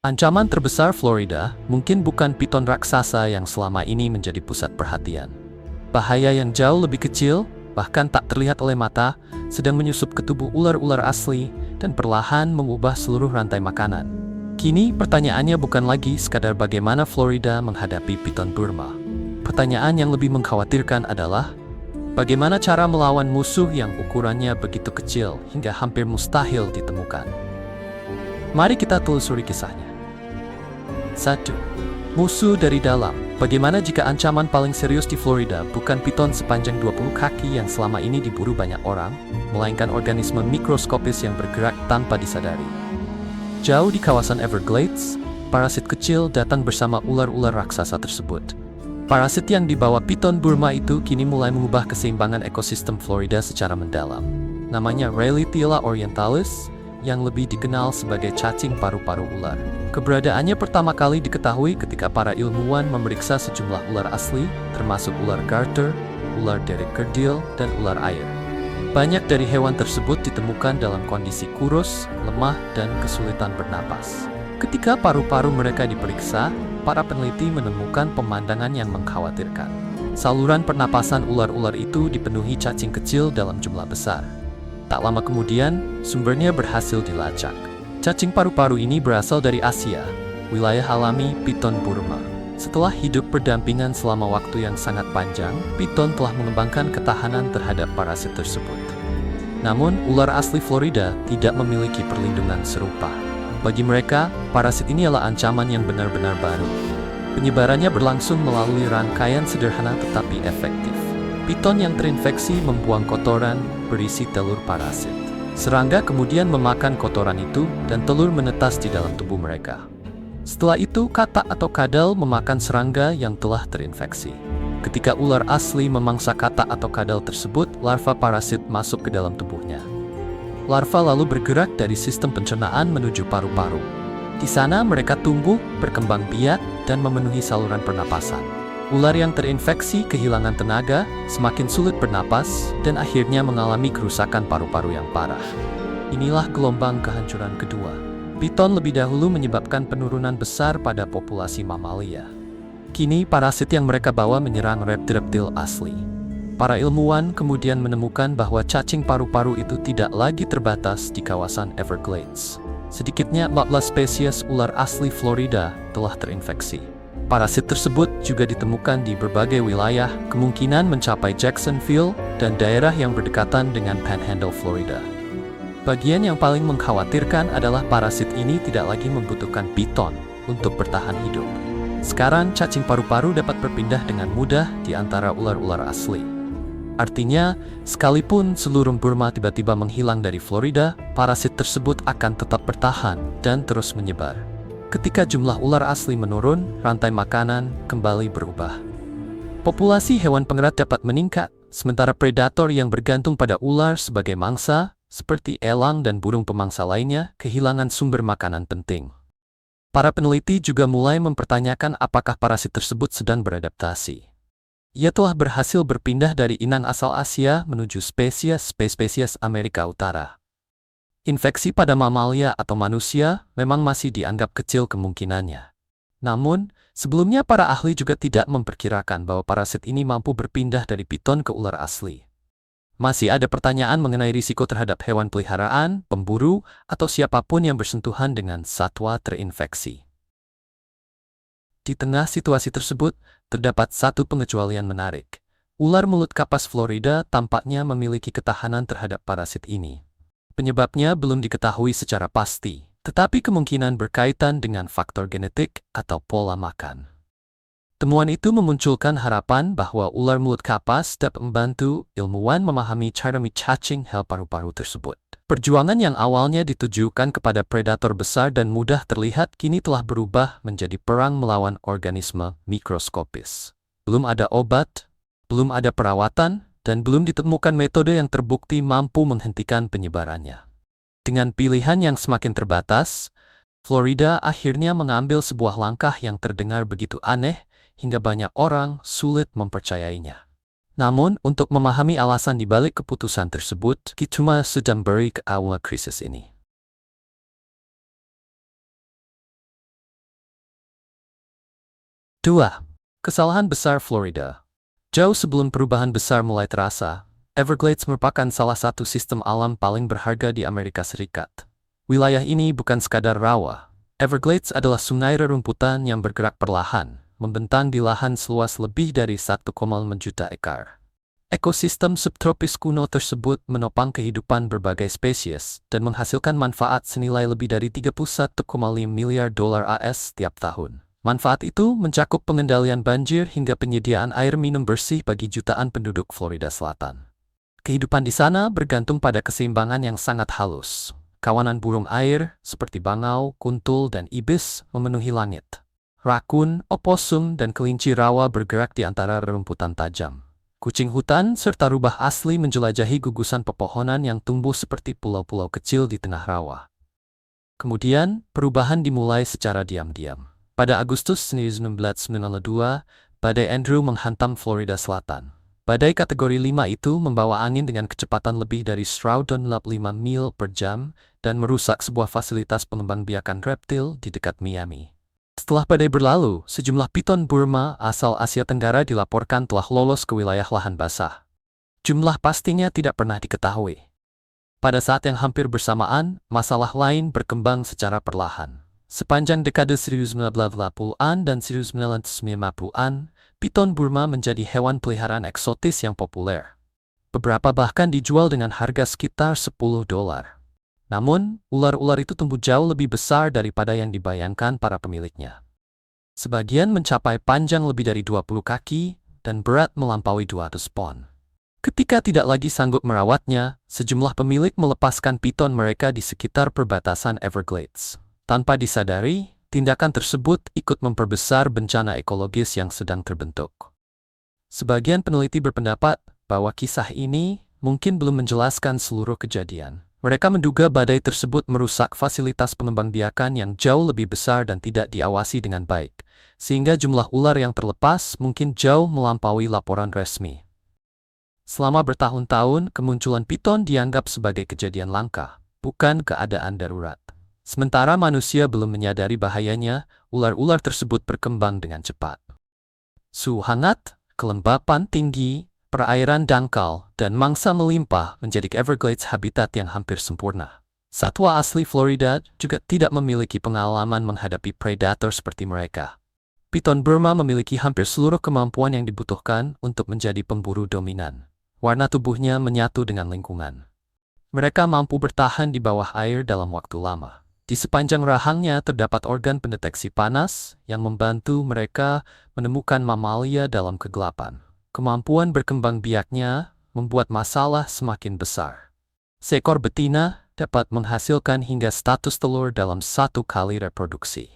Ancaman terbesar Florida mungkin bukan piton raksasa yang selama ini menjadi pusat perhatian. Bahaya yang jauh lebih kecil, bahkan tak terlihat oleh mata, sedang menyusup ke tubuh ular-ular asli dan perlahan mengubah seluruh rantai makanan. Kini pertanyaannya bukan lagi sekadar bagaimana Florida menghadapi piton Burma. Pertanyaan yang lebih mengkhawatirkan adalah bagaimana cara melawan musuh yang ukurannya begitu kecil hingga hampir mustahil ditemukan. Mari kita telusuri kisahnya. 1. Musuh dari dalam. Bagaimana jika ancaman paling serius di Florida bukan piton sepanjang 20 kaki yang selama ini diburu banyak orang, melainkan organisme mikroskopis yang bergerak tanpa disadari? Jauh di kawasan Everglades, parasit kecil datang bersama ular-ular raksasa tersebut. Parasit yang dibawa piton Burma itu kini mulai mengubah keseimbangan ekosistem Florida secara mendalam. Namanya Rayleigh orientalis, yang lebih dikenal sebagai cacing paru-paru ular. Keberadaannya pertama kali diketahui ketika para ilmuwan memeriksa sejumlah ular asli, termasuk ular garter, ular derek kerdil, dan ular air. Banyak dari hewan tersebut ditemukan dalam kondisi kurus, lemah, dan kesulitan bernapas. Ketika paru-paru mereka diperiksa, para peneliti menemukan pemandangan yang mengkhawatirkan. Saluran pernapasan ular-ular itu dipenuhi cacing kecil dalam jumlah besar. Tak lama kemudian, sumbernya berhasil dilacak. Cacing paru-paru ini berasal dari Asia, wilayah alami piton Burma. Setelah hidup berdampingan selama waktu yang sangat panjang, piton telah mengembangkan ketahanan terhadap parasit tersebut. Namun, ular asli Florida tidak memiliki perlindungan serupa. Bagi mereka, parasit ini adalah ancaman yang benar-benar baru. Penyebarannya berlangsung melalui rangkaian sederhana tetapi efektif. Piton yang terinfeksi membuang kotoran berisi telur parasit. Serangga kemudian memakan kotoran itu dan telur menetas di dalam tubuh mereka. Setelah itu, katak atau kadal memakan serangga yang telah terinfeksi. Ketika ular asli memangsa katak atau kadal tersebut, larva parasit masuk ke dalam tubuhnya. Larva lalu bergerak dari sistem pencernaan menuju paru-paru. Di sana mereka tumbuh, berkembang biak, dan memenuhi saluran pernapasan. Ular yang terinfeksi kehilangan tenaga, semakin sulit bernapas, dan akhirnya mengalami kerusakan paru-paru yang parah. Inilah gelombang kehancuran kedua. Piton lebih dahulu menyebabkan penurunan besar pada populasi mamalia. Kini parasit yang mereka bawa menyerang reptil asli. Para ilmuwan kemudian menemukan bahwa cacing paru-paru itu tidak lagi terbatas di kawasan Everglades. Sedikitnya 14 spesies ular asli Florida telah terinfeksi. Parasit tersebut juga ditemukan di berbagai wilayah, kemungkinan mencapai Jacksonville dan daerah yang berdekatan dengan Panhandle, Florida. Bagian yang paling mengkhawatirkan adalah parasit ini tidak lagi membutuhkan piton untuk bertahan hidup. Sekarang cacing paru-paru dapat berpindah dengan mudah di antara ular-ular asli. Artinya, sekalipun seluruh Burma tiba-tiba menghilang dari Florida, parasit tersebut akan tetap bertahan dan terus menyebar. Ketika jumlah ular asli menurun, rantai makanan kembali berubah. Populasi hewan pengerat dapat meningkat, sementara predator yang bergantung pada ular sebagai mangsa, seperti elang dan burung pemangsa lainnya, kehilangan sumber makanan penting. Para peneliti juga mulai mempertanyakan apakah parasit tersebut sedang beradaptasi. Ia telah berhasil berpindah dari inang asal Asia menuju spesies Amerika Utara. Infeksi pada mamalia atau manusia memang masih dianggap kecil kemungkinannya. Namun, sebelumnya para ahli juga tidak memperkirakan bahwa parasit ini mampu berpindah dari piton ke ular asli. Masih ada pertanyaan mengenai risiko terhadap hewan peliharaan, pemburu, atau siapapun yang bersentuhan dengan satwa terinfeksi. Di tengah situasi tersebut, terdapat satu pengecualian menarik. Ular mulut kapas Florida tampaknya memiliki ketahanan terhadap parasit ini. Penyebabnya belum diketahui secara pasti, tetapi kemungkinan berkaitan dengan faktor genetik atau pola makan. Temuan itu memunculkan harapan bahwa ular mulut kapas dapat membantu ilmuwan memahami cara cacing hel paru-paru tersebut. Perjuangan yang awalnya ditujukan kepada predator besar dan mudah terlihat kini telah berubah menjadi perang melawan organisme mikroskopis. Belum ada obat, belum ada perawatan, dan belum ditemukan metode yang terbukti mampu menghentikan penyebarannya. Dengan pilihan yang semakin terbatas, Florida akhirnya mengambil sebuah langkah yang terdengar begitu aneh hingga banyak orang sulit mempercayainya. Namun, untuk memahami alasan di balik keputusan tersebut, kita sedang beri ke awal krisis ini. 2. Kesalahan besar Florida. Jauh sebelum perubahan besar mulai terasa, Everglades merupakan salah satu sistem alam paling berharga di Amerika Serikat. Wilayah ini bukan sekadar rawa. Everglades adalah sungai rerumputan yang bergerak perlahan, membentang di lahan seluas lebih dari 1,5 juta ekar. Ekosistem subtropis kuno tersebut menopang kehidupan berbagai spesies dan menghasilkan manfaat senilai lebih dari 31,5 miliar dolar AS setiap tahun. Manfaat itu mencakup pengendalian banjir hingga penyediaan air minum bersih bagi jutaan penduduk Florida Selatan. Kehidupan di sana bergantung pada keseimbangan yang sangat halus. Kawanan burung air seperti bangau, kuntul, dan ibis memenuhi langit. Rakun, oposum, dan kelinci rawa bergerak di antara rerumputan tajam. Kucing hutan serta rubah asli menjelajahi gugusan pepohonan yang tumbuh seperti pulau-pulau kecil di tengah rawa. Kemudian, perubahan dimulai secara diam-diam. Pada Agustus 1992, badai Andrew menghantam Florida Selatan. Badai kategori 5 itu membawa angin dengan kecepatan lebih dari 105 mil per jam dan merusak sebuah fasilitas pengembangbiakan reptil di dekat Miami. Setelah badai berlalu, sejumlah piton Burma asal Asia Tenggara dilaporkan telah lolos ke wilayah lahan basah. Jumlah pastinya tidak pernah diketahui. Pada saat yang hampir bersamaan, masalah lain berkembang secara perlahan. Sepanjang dekade 1980-an dan 1950-an, piton Burma menjadi hewan peliharaan eksotis yang populer. Beberapa bahkan dijual dengan harga sekitar $10. Namun, ular-ular itu tumbuh jauh lebih besar daripada yang dibayangkan para pemiliknya. Sebagian mencapai panjang lebih dari 20 kaki dan berat melampaui 200 pon. Ketika tidak lagi sanggup merawatnya, sejumlah pemilik melepaskan piton mereka di sekitar perbatasan Everglades. Tanpa disadari, tindakan tersebut ikut memperbesar bencana ekologis yang sedang terbentuk. Sebagian peneliti berpendapat bahwa kisah ini mungkin belum menjelaskan seluruh kejadian. Mereka menduga badai tersebut merusak fasilitas pengembangbiakan yang jauh lebih besar dan tidak diawasi dengan baik, sehingga jumlah ular yang terlepas mungkin jauh melampaui laporan resmi. Selama bertahun-tahun, kemunculan piton dianggap sebagai kejadian langka, bukan keadaan darurat. Sementara manusia belum menyadari bahayanya, ular-ular tersebut berkembang dengan cepat. Suhu hangat, kelembapan tinggi, perairan dangkal, dan mangsa melimpah menjadi Everglades habitat yang hampir sempurna. Satwa asli Florida juga tidak memiliki pengalaman menghadapi predator seperti mereka. Piton Burma memiliki hampir seluruh kemampuan yang dibutuhkan untuk menjadi pemburu dominan. Warna tubuhnya menyatu dengan lingkungan. Mereka mampu bertahan di bawah air dalam waktu lama. Di sepanjang rahangnya terdapat organ pendeteksi panas yang membantu mereka menemukan mamalia dalam kegelapan. Kemampuan berkembang biaknya membuat masalah semakin besar. Seekor betina dapat menghasilkan hingga 100 telur dalam 1 kali reproduksi.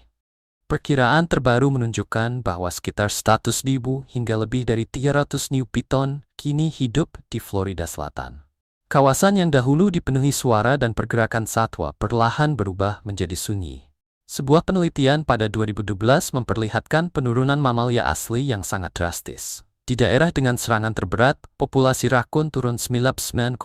Perkiraan terbaru menunjukkan bahwa sekitar 100.000 hingga lebih dari 300 new piton kini hidup di Florida Selatan. Kawasan yang dahulu dipenuhi suara dan pergerakan satwa perlahan berubah menjadi sunyi. Sebuah penelitian pada 2012 memperlihatkan penurunan mamalia asli yang sangat drastis. Di daerah dengan serangan terberat, populasi rakun turun 99,3%.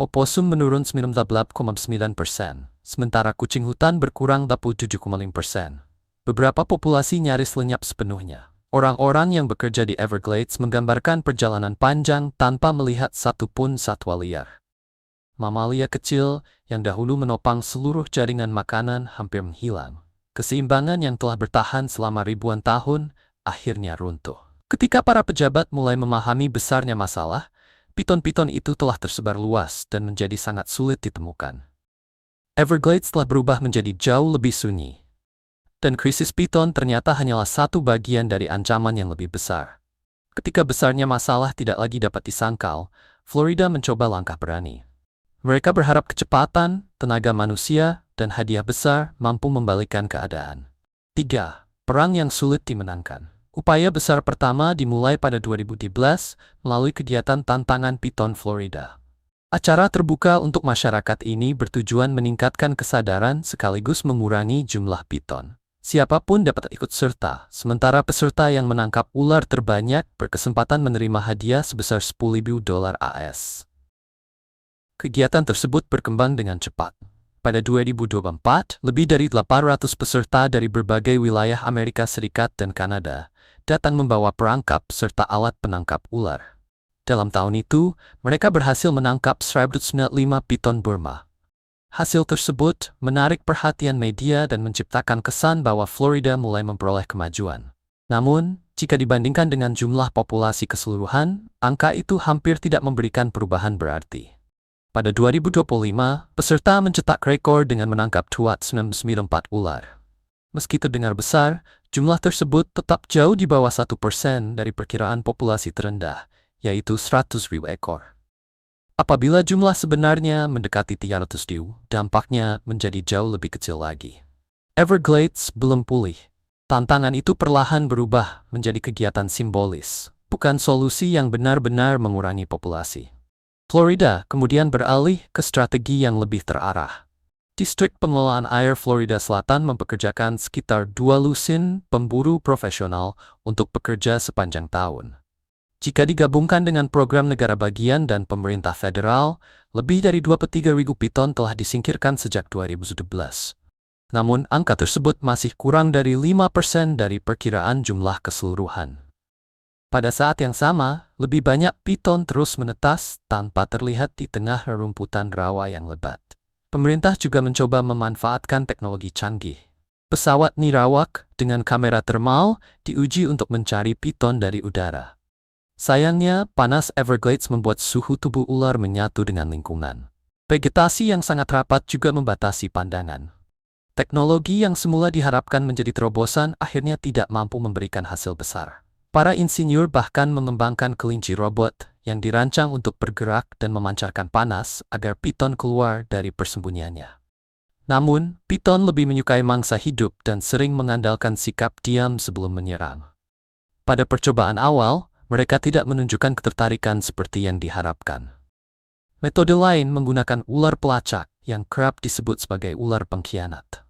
Oposum menurun 98,9%, sementara kucing hutan berkurang 27,5%. Beberapa populasi nyaris lenyap sepenuhnya. Orang-orang yang bekerja di Everglades menggambarkan perjalanan panjang tanpa melihat satupun satwa liar. Mamalia kecil yang dahulu menopang seluruh jaringan makanan hampir menghilang. Keseimbangan yang telah bertahan selama ribuan tahun akhirnya runtuh. Ketika para pejabat mulai memahami besarnya masalah, piton-piton itu telah tersebar luas dan menjadi sangat sulit ditemukan. Everglades telah berubah menjadi jauh lebih sunyi. Dan krisis piton ternyata hanyalah satu bagian dari ancaman yang lebih besar. Ketika besarnya masalah tidak lagi dapat disangkal, Florida mencoba langkah berani. Mereka berharap kecepatan, tenaga manusia, dan hadiah besar mampu membalikkan keadaan. 3. Perang yang sulit dimenangkan. Upaya besar pertama dimulai pada 2013 melalui kegiatan Tantangan Piton Florida. Acara terbuka untuk masyarakat ini bertujuan meningkatkan kesadaran sekaligus mengurangi jumlah piton. Siapapun dapat ikut serta, sementara peserta yang menangkap ular terbanyak berkesempatan menerima hadiah sebesar $10.000 AS. Kegiatan tersebut berkembang dengan cepat. Pada 2024, lebih dari 800 peserta dari berbagai wilayah Amerika Serikat dan Kanada datang membawa perangkap serta alat penangkap ular. Dalam tahun itu, mereka berhasil menangkap 195 piton Burma. Hasil tersebut menarik perhatian media dan menciptakan kesan bahwa Florida mulai memperoleh kemajuan. Namun, jika dibandingkan dengan jumlah populasi keseluruhan, angka itu hampir tidak memberikan perubahan berarti. Pada 2025, peserta mencetak rekor dengan menangkap 294 ular. Meski terdengar besar, jumlah tersebut tetap jauh di bawah 1% dari perkiraan populasi terendah, yaitu 100.000 ekor. Apabila jumlah sebenarnya mendekati 300.000, dampaknya menjadi jauh lebih kecil lagi. Everglades belum pulih. Tantangan itu perlahan berubah menjadi kegiatan simbolis, bukan solusi yang benar-benar mengurangi populasi. Florida kemudian beralih ke strategi yang lebih terarah. Distrik Pengelolaan Air Florida Selatan mempekerjakan sekitar 2 lusin pemburu profesional untuk bekerja sepanjang tahun. Jika digabungkan dengan program negara bagian dan pemerintah federal, lebih dari 23.000 piton telah disingkirkan sejak 2017. Namun, angka tersebut masih kurang dari 5% dari perkiraan jumlah keseluruhan. Pada saat yang sama, lebih banyak piton terus menetas tanpa terlihat di tengah rerumputan rawa yang lebat. Pemerintah juga mencoba memanfaatkan teknologi canggih. Pesawat nirawak dengan kamera termal diuji untuk mencari piton dari udara. Sayangnya, panas Everglades membuat suhu tubuh ular menyatu dengan lingkungan. Vegetasi yang sangat rapat juga membatasi pandangan. Teknologi yang semula diharapkan menjadi terobosan akhirnya tidak mampu memberikan hasil besar. Para insinyur bahkan mengembangkan kelinci robot yang dirancang untuk bergerak dan memancarkan panas agar piton keluar dari persembunyiannya. Namun, piton lebih menyukai mangsa hidup dan sering mengandalkan sikap diam sebelum menyerang. Pada percobaan awal, mereka tidak menunjukkan ketertarikan seperti yang diharapkan. Metode lain menggunakan ular pelacak yang kerap disebut sebagai ular pengkhianat.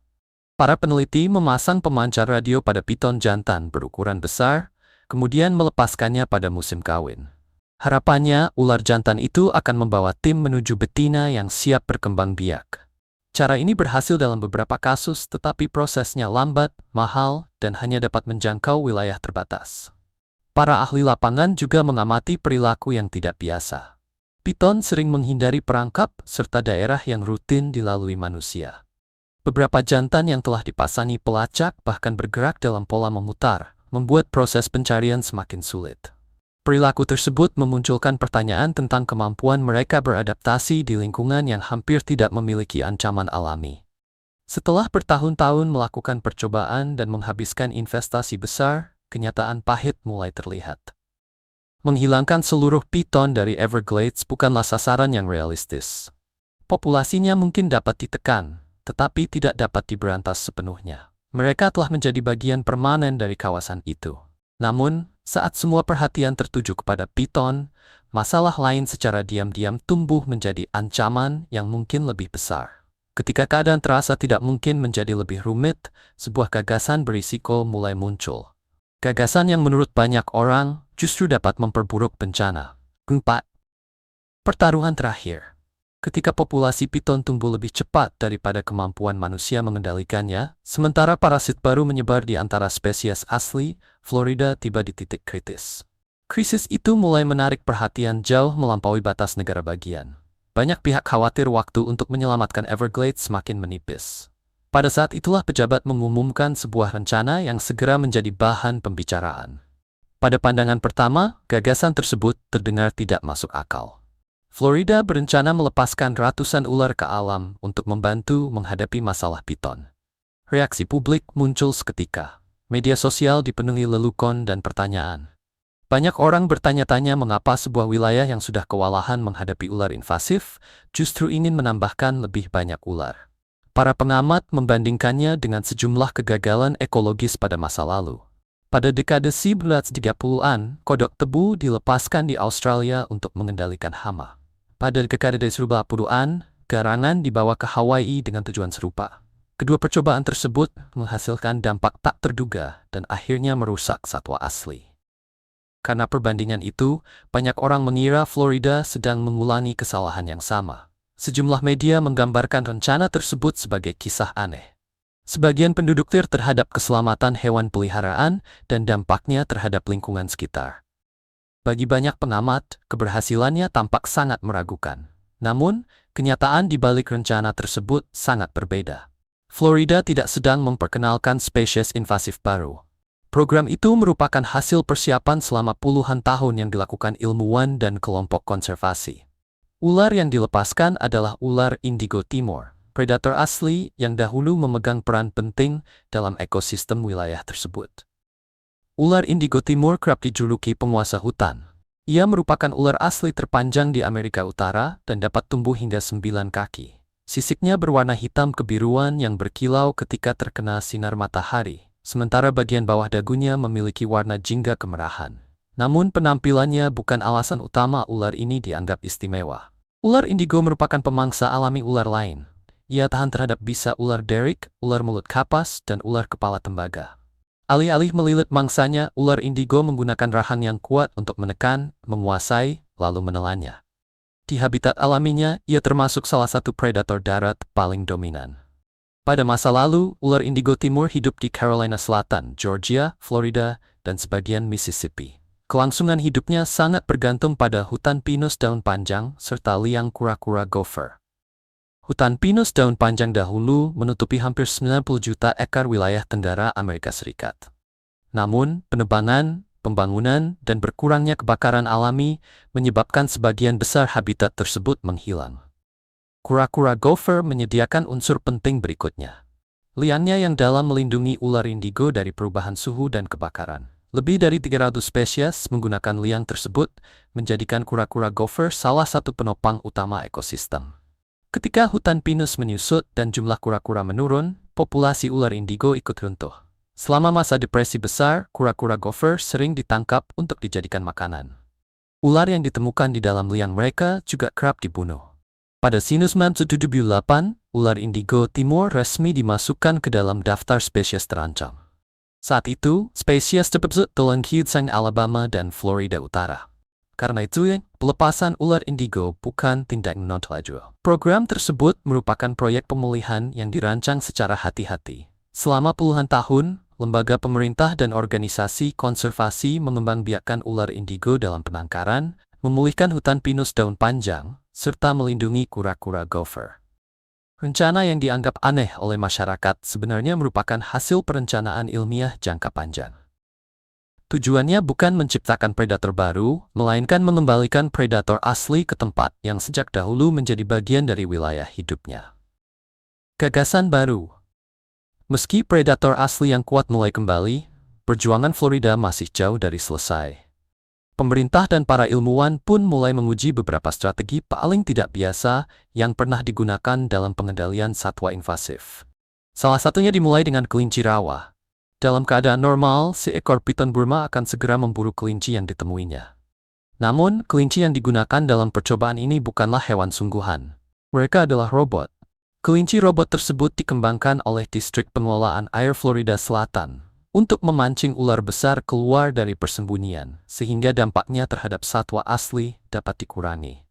Para peneliti memasang pemancar radio pada piton jantan berukuran besar, kemudian melepaskannya pada musim kawin. Harapannya, ular jantan itu akan membawa tim menuju betina yang siap berkembang biak. Cara ini berhasil dalam beberapa kasus, tetapi prosesnya lambat, mahal, dan hanya dapat menjangkau wilayah terbatas. Para ahli lapangan juga mengamati perilaku yang tidak biasa. Piton sering menghindari perangkap serta daerah yang rutin dilalui manusia. Beberapa jantan yang telah dipasangi pelacak bahkan bergerak dalam pola memutar, membuat proses pencarian semakin sulit. Perilaku tersebut memunculkan pertanyaan tentang kemampuan mereka beradaptasi di lingkungan yang hampir tidak memiliki ancaman alami. Setelah bertahun-tahun melakukan percobaan dan menghabiskan investasi besar, kenyataan pahit mulai terlihat. Menghilangkan seluruh piton dari Everglades bukanlah sasaran yang realistis. Populasinya mungkin dapat ditekan, tetapi tidak dapat diberantas sepenuhnya. Mereka telah menjadi bagian permanen dari kawasan itu. Namun, saat semua perhatian tertuju kepada piton, masalah lain secara diam-diam tumbuh menjadi ancaman yang mungkin lebih besar. Ketika keadaan terasa tidak mungkin menjadi lebih rumit, sebuah gagasan berisiko mulai muncul. Gagasan yang menurut banyak orang justru dapat memperburuk bencana. 4. Pertaruhan terakhir. Ketika populasi piton tumbuh lebih cepat daripada kemampuan manusia mengendalikannya, sementara parasit baru menyebar di antara spesies asli, Florida tiba di titik kritis. Krisis itu mulai menarik perhatian jauh melampaui batas negara bagian. Banyak pihak khawatir waktu untuk menyelamatkan Everglades semakin menipis. Pada saat itulah pejabat mengumumkan sebuah rencana yang segera menjadi bahan pembicaraan. Pada pandangan pertama, gagasan tersebut terdengar tidak masuk akal. Florida berencana melepaskan ratusan ular ke alam untuk membantu menghadapi masalah piton. Reaksi publik muncul seketika. Media sosial dipenuhi lelukon dan pertanyaan. Banyak orang bertanya-tanya mengapa sebuah wilayah yang sudah kewalahan menghadapi ular invasif justru ingin menambahkan lebih banyak ular. Para pengamat membandingkannya dengan sejumlah kegagalan ekologis pada masa lalu. Pada dekade 1930-an, kodok tebu dilepaskan di Australia untuk mengendalikan hama. Pada dekade 1940-an, garangan dibawa ke Hawaii dengan tujuan serupa. Kedua percobaan tersebut menghasilkan dampak tak terduga dan akhirnya merusak satwa asli. Karena perbandingan itu, banyak orang mengira Florida sedang mengulangi kesalahan yang sama. Sejumlah media menggambarkan rencana tersebut sebagai kisah aneh. Sebagian penduduk terhadap keselamatan hewan peliharaan dan dampaknya terhadap lingkungan sekitar. Bagi banyak pengamat, keberhasilannya tampak sangat meragukan. Namun, kenyataan di balik rencana tersebut sangat berbeda. Florida tidak sedang memperkenalkan spesies invasif baru. Program itu merupakan hasil persiapan selama puluhan tahun yang dilakukan ilmuwan dan kelompok konservasi. Ular yang dilepaskan adalah ular indigo timur, predator asli yang dahulu memegang peran penting dalam ekosistem wilayah tersebut. Ular indigo timur kerap dijuluki penguasa hutan. Ia merupakan ular asli terpanjang di Amerika Utara dan dapat tumbuh hingga 9 kaki. Sisiknya berwarna hitam kebiruan yang berkilau ketika terkena sinar matahari, sementara bagian bawah dagunya memiliki warna jingga kemerahan. Namun penampilannya bukan alasan utama ular ini dianggap istimewa. Ular indigo merupakan pemangsa alami ular lain. Ia tahan terhadap bisa ular derrick, ular mulut kapas, dan ular kepala tembaga. Alih-alih melilit mangsanya, ular indigo menggunakan rahang yang kuat untuk menekan, menguasai, lalu menelannya. Di habitat alaminya, ia termasuk salah satu predator darat paling dominan. Pada masa lalu, ular indigo timur hidup di Carolina Selatan, Georgia, Florida, dan sebagian Mississippi. Kelangsungan hidupnya sangat bergantung pada hutan pinus daun panjang serta liang kura-kura gopher. Hutan pinus daun panjang dahulu menutupi hampir 90 juta ekar wilayah tenggara Amerika Serikat. Namun, penebangan, pembangunan, dan berkurangnya kebakaran alami menyebabkan sebagian besar habitat tersebut menghilang. Kura-kura gopher menyediakan unsur penting berikutnya. Liangnya yang dalam melindungi ular indigo dari perubahan suhu dan kebakaran. Lebih dari 300 spesies menggunakan liang tersebut, menjadikan kura-kura gopher salah satu penopang utama ekosistem. Ketika hutan pinus menyusut dan jumlah kura-kura menurun, populasi ular indigo ikut runtuh. Selama masa depresi besar, kura-kura gopher sering ditangkap untuk dijadikan makanan. Ular yang ditemukan di dalam liang mereka juga kerap dibunuh. Pada 1978, ular indigo timur resmi dimasukkan ke dalam daftar spesies terancam. Saat itu, spesies tersebut terlengkit di Alabama dan Florida Utara. Karena itu, pelepasan ular indigo bukan tindak non-terlajur. Program tersebut merupakan proyek pemulihan yang dirancang secara hati-hati. Selama puluhan tahun, lembaga pemerintah dan organisasi konservasi mengembangbiakkan ular indigo dalam penangkaran, memulihkan hutan pinus daun panjang, serta melindungi kura-kura gopher. Rencana yang dianggap aneh oleh masyarakat sebenarnya merupakan hasil perencanaan ilmiah jangka panjang. Tujuannya bukan menciptakan predator baru, melainkan mengembalikan predator asli ke tempat yang sejak dahulu menjadi bagian dari wilayah hidupnya. Gagasan baru. Meski predator asli yang kuat mulai kembali, perjuangan Florida masih jauh dari selesai. Pemerintah dan para ilmuwan pun mulai menguji beberapa strategi paling tidak biasa yang pernah digunakan dalam pengendalian satwa invasif. Salah satunya dimulai dengan kelinci rawa. Dalam keadaan normal, seekor piton Burma akan segera memburu kelinci yang ditemuinya. Namun, kelinci yang digunakan dalam percobaan ini bukanlah hewan sungguhan. Mereka adalah robot. Kelinci robot tersebut dikembangkan oleh Distrik Pengelolaan Air Florida Selatan untuk memancing ular besar keluar dari persembunyian, sehingga dampaknya terhadap satwa asli dapat dikurangi.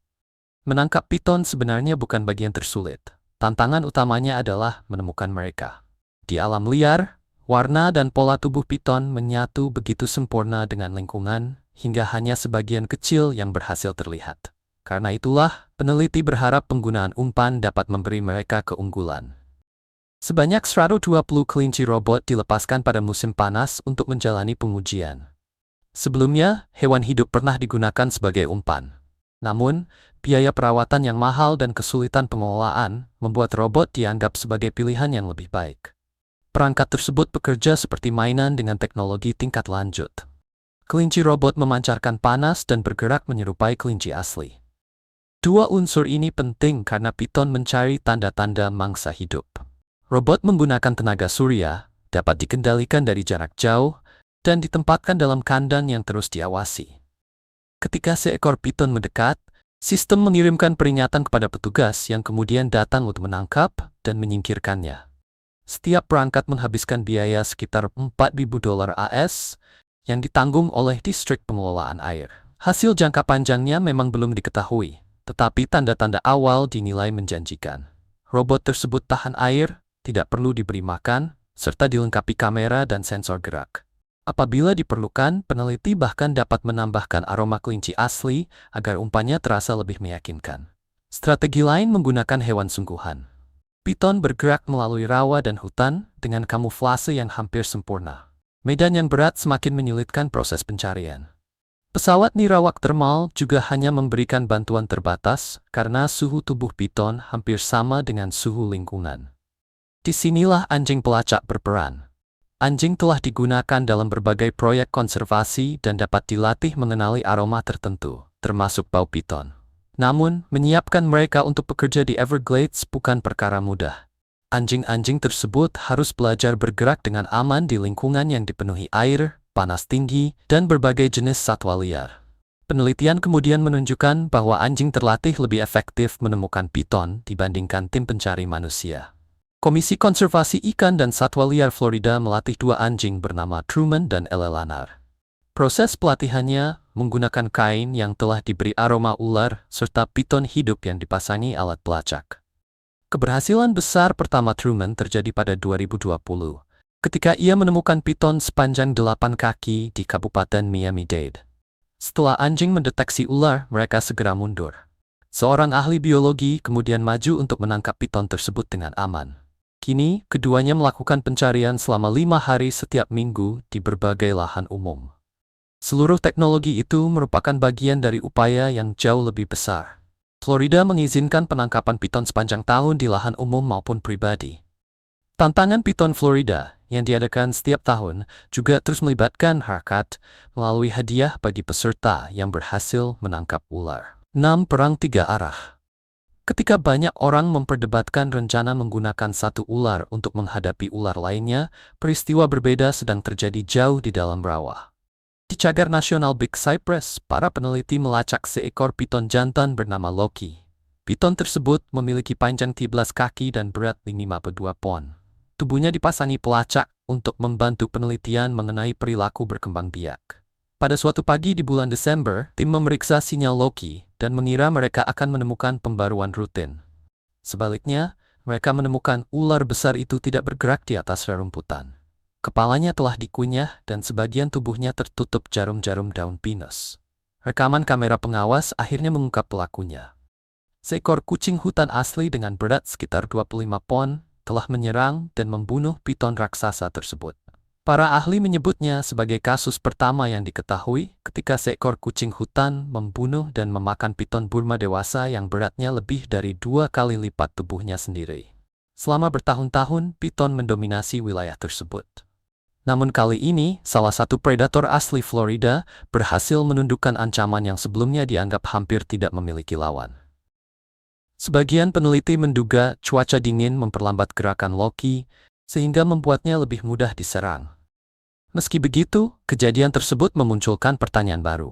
Menangkap piton sebenarnya bukan bagian tersulit. Tantangan utamanya adalah menemukan mereka. Di alam liar, warna dan pola tubuh piton menyatu begitu sempurna dengan lingkungan, hingga hanya sebagian kecil yang berhasil terlihat. Karena itulah, peneliti berharap penggunaan umpan dapat memberi mereka keunggulan. Sebanyak 120 kelinci robot dilepaskan pada musim panas untuk menjalani pengujian. Sebelumnya, hewan hidup pernah digunakan sebagai umpan. Namun, biaya perawatan yang mahal dan kesulitan pengelolaan membuat robot dianggap sebagai pilihan yang lebih baik. Perangkat tersebut bekerja seperti mainan dengan teknologi tingkat lanjut. Kelinci robot memancarkan panas dan bergerak menyerupai kelinci asli. Dua unsur ini penting karena piton mencari tanda-tanda mangsa hidup. Robot menggunakan tenaga surya, dapat dikendalikan dari jarak jauh, dan ditempatkan dalam kandang yang terus diawasi. Ketika seekor piton mendekat, sistem mengirimkan peringatan kepada petugas yang kemudian datang untuk menangkap dan menyingkirkannya. Setiap perangkat menghabiskan biaya sekitar $4.000 AS yang ditanggung oleh Distrik Pengelolaan Air. Hasil jangka panjangnya memang belum diketahui. tetapi tanda-tanda awal dinilai menjanjikan. Robot tersebut tahan air, tidak perlu diberi makan, serta dilengkapi kamera dan sensor gerak. Apabila diperlukan, peneliti bahkan dapat menambahkan aroma kelinci asli agar umpannya terasa lebih meyakinkan. Strategi lain menggunakan hewan sungguhan. Piton bergerak melalui rawa dan hutan dengan kamuflase yang hampir sempurna. Medan yang berat semakin menyulitkan proses pencarian. Pesawat nirawak termal juga hanya memberikan bantuan terbatas karena suhu tubuh piton hampir sama dengan suhu lingkungan. Disinilah anjing pelacak berperan. Anjing telah digunakan dalam berbagai proyek konservasi dan dapat dilatih mengenali aroma tertentu, termasuk bau piton. Namun, menyiapkan mereka untuk bekerja di Everglades bukan perkara mudah. Anjing-anjing tersebut harus belajar bergerak dengan aman di lingkungan yang dipenuhi air, panas tinggi, dan berbagai jenis satwa liar. Penelitian kemudian menunjukkan bahwa anjing terlatih lebih efektif menemukan piton dibandingkan tim pencari manusia. Komisi Konservasi Ikan dan Satwa Liar Florida melatih 2 anjing bernama Truman dan Elle Lanar. Proses pelatihannya menggunakan kain yang telah diberi aroma ular serta piton hidup yang dipasangi alat pelacak. Keberhasilan besar pertama Truman terjadi pada 2020. Ketika ia menemukan piton sepanjang 8 kaki di Kabupaten Miami-Dade. Setelah anjing mendeteksi ular, mereka segera mundur. Seorang ahli biologi kemudian maju untuk menangkap piton tersebut dengan aman. Kini, keduanya melakukan pencarian selama 5 hari setiap minggu di berbagai lahan umum. Seluruh teknologi itu merupakan bagian dari upaya yang jauh lebih besar. Florida mengizinkan penangkapan piton sepanjang tahun di lahan umum maupun pribadi. Tantangan Piton Florida yang diadakan setiap tahun juga terus melibatkan harkat melalui hadiah bagi peserta yang berhasil menangkap ular. 6 Perang 3 arah. Ketika banyak orang memperdebatkan rencana menggunakan satu ular untuk menghadapi ular lainnya, peristiwa berbeda sedang terjadi jauh di dalam rawa. Di cagar nasional Big Cypress, para peneliti melacak seekor piton jantan bernama Loki. Piton tersebut memiliki panjang 13 kaki dan berat 52 pon. Tubuhnya dipasangi pelacak untuk membantu penelitian mengenai perilaku berkembang biak. Pada suatu pagi di bulan Desember, tim memeriksa sinyal Loki dan mengira mereka akan menemukan pembaruan rutin. Sebaliknya, mereka menemukan ular besar itu tidak bergerak di atas rerumputan. Kepalanya telah dikunyah dan sebagian tubuhnya tertutup jarum-jarum daun pinus. Rekaman kamera pengawas akhirnya mengungkap pelakunya. Seekor kucing hutan asli dengan berat sekitar 25 pon telah menyerang dan membunuh piton raksasa tersebut. Para ahli menyebutnya sebagai kasus pertama yang diketahui ketika seekor kucing hutan membunuh dan memakan piton Burma dewasa yang beratnya lebih dari 2 kali lipat tubuhnya sendiri. Selama bertahun-tahun, piton mendominasi wilayah tersebut. Namun kali ini, salah satu predator asli Florida berhasil menundukkan ancaman yang sebelumnya dianggap hampir tidak memiliki lawan. Sebagian peneliti menduga cuaca dingin memperlambat gerakan Loki, sehingga membuatnya lebih mudah diserang. Meski begitu, kejadian tersebut memunculkan pertanyaan baru.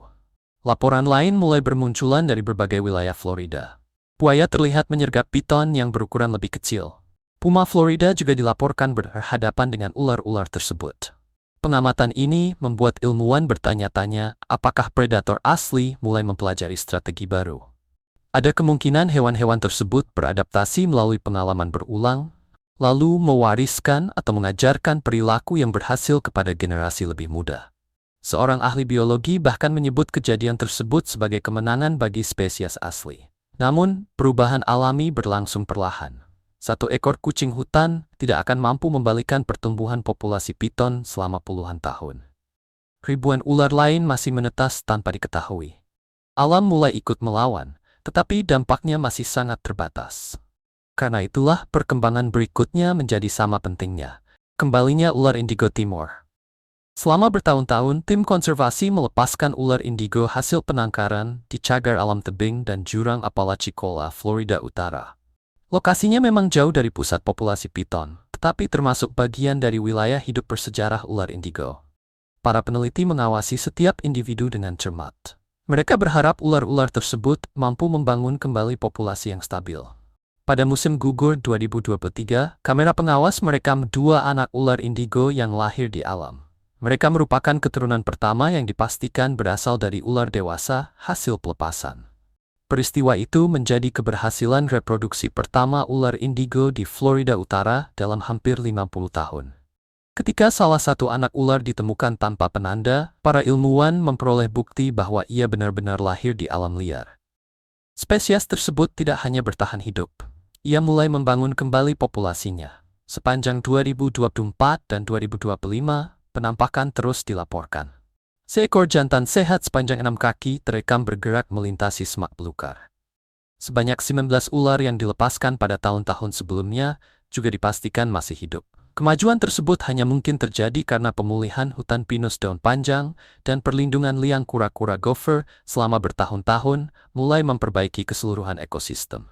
Laporan lain mulai bermunculan dari berbagai wilayah Florida. Buaya terlihat menyergap piton yang berukuran lebih kecil. Puma Florida juga dilaporkan berhadapan dengan ular-ular tersebut. Pengamatan ini membuat ilmuwan bertanya-tanya apakah predator asli mulai mempelajari strategi baru. Ada kemungkinan hewan-hewan tersebut beradaptasi melalui pengalaman berulang, lalu mewariskan atau mengajarkan perilaku yang berhasil kepada generasi lebih muda. Seorang ahli biologi bahkan menyebut kejadian tersebut sebagai kemenangan bagi spesies asli. Namun, perubahan alami berlangsung perlahan. Satu ekor kucing hutan tidak akan mampu membalikkan pertumbuhan populasi piton selama puluhan tahun. Ribuan ular lain masih menetas tanpa diketahui. Alam mulai ikut melawan, tetapi dampaknya masih sangat terbatas. Karena itulah perkembangan berikutnya menjadi sama pentingnya. Kembalinya ular indigo Timor. Selama bertahun-tahun, tim konservasi melepaskan ular indigo hasil penangkaran di cagar alam tebing dan jurang Apalachicola, Florida Utara. Lokasinya memang jauh dari pusat populasi piton, tetapi termasuk bagian dari wilayah hidup bersejarah ular indigo. Para peneliti mengawasi setiap individu dengan cermat. Mereka berharap ular-ular tersebut mampu membangun kembali populasi yang stabil. Pada musim gugur 2023, kamera pengawas merekam 2 anak ular indigo yang lahir di alam. Mereka merupakan keturunan pertama yang dipastikan berasal dari ular dewasa hasil pelepasan. Peristiwa itu menjadi keberhasilan reproduksi pertama ular indigo di Florida Utara dalam hampir 50 tahun. Ketika salah satu anak ular ditemukan tanpa penanda, para ilmuwan memperoleh bukti bahwa ia benar-benar lahir di alam liar. Spesies tersebut tidak hanya bertahan hidup, ia mulai membangun kembali populasinya. Sepanjang 2024 dan 2025, penampakan terus dilaporkan. Seekor jantan sehat sepanjang 6 kaki terekam bergerak melintasi semak belukar. Sebanyak 19 ular yang dilepaskan pada tahun-tahun sebelumnya juga dipastikan masih hidup. Kemajuan tersebut hanya mungkin terjadi karena pemulihan hutan pinus daun panjang dan perlindungan liang kura-kura gopher selama bertahun-tahun mulai memperbaiki keseluruhan ekosistem.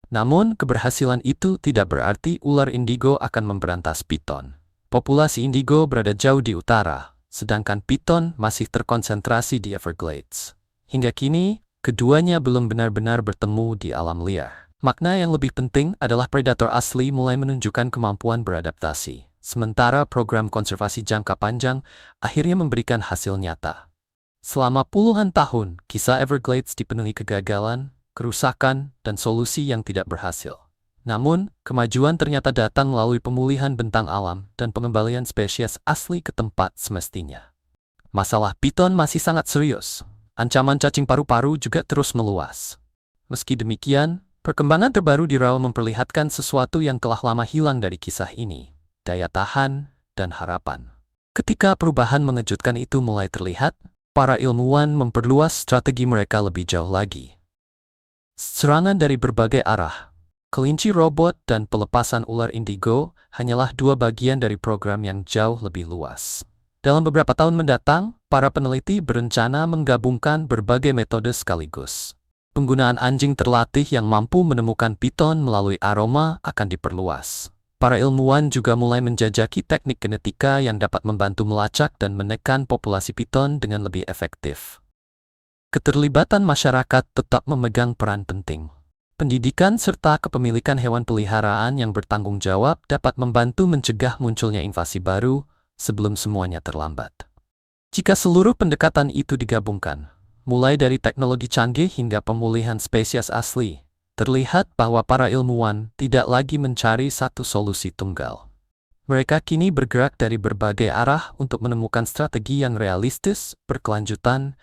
Namun, keberhasilan itu tidak berarti ular indigo akan memberantas piton. Populasi indigo berada jauh di utara, sedangkan piton masih terkonsentrasi di Everglades. Hingga kini, keduanya belum benar-benar bertemu di alam liar. Makna yang lebih penting adalah predator asli mulai menunjukkan kemampuan beradaptasi, sementara program konservasi jangka panjang akhirnya memberikan hasil nyata. Selama puluhan tahun, kisah Everglades dipenuhi kegagalan, kerusakan, dan solusi yang tidak berhasil. Namun, kemajuan ternyata datang melalui pemulihan bentang alam dan pengembalian spesies asli ke tempat semestinya. Masalah piton masih sangat serius. Ancaman cacing paru-paru juga terus meluas. Meski demikian, perkembangan terbaru di RAW memperlihatkan sesuatu yang telah lama hilang dari kisah ini, daya tahan dan harapan. Ketika perubahan mengejutkan itu mulai terlihat, para ilmuwan memperluas strategi mereka lebih jauh lagi. Serangan dari berbagai arah, kelinci robot dan pelepasan ular indigo hanyalah dua bagian dari program yang jauh lebih luas. Dalam beberapa tahun mendatang, para peneliti berencana menggabungkan berbagai metode sekaligus. Penggunaan anjing terlatih yang mampu menemukan piton melalui aroma akan diperluas. Para ilmuwan juga mulai menjajaki teknik genetika yang dapat membantu melacak dan menekan populasi piton dengan lebih efektif. Keterlibatan masyarakat tetap memegang peran penting. Pendidikan serta kepemilikan hewan peliharaan yang bertanggung jawab dapat membantu mencegah munculnya invasi baru sebelum semuanya terlambat. Jika seluruh pendekatan itu digabungkan, mulai dari teknologi canggih hingga pemulihan spesies asli, terlihat bahwa para ilmuwan tidak lagi mencari satu solusi tunggal. Mereka kini bergerak dari berbagai arah untuk menemukan strategi yang realistis, berkelanjutan,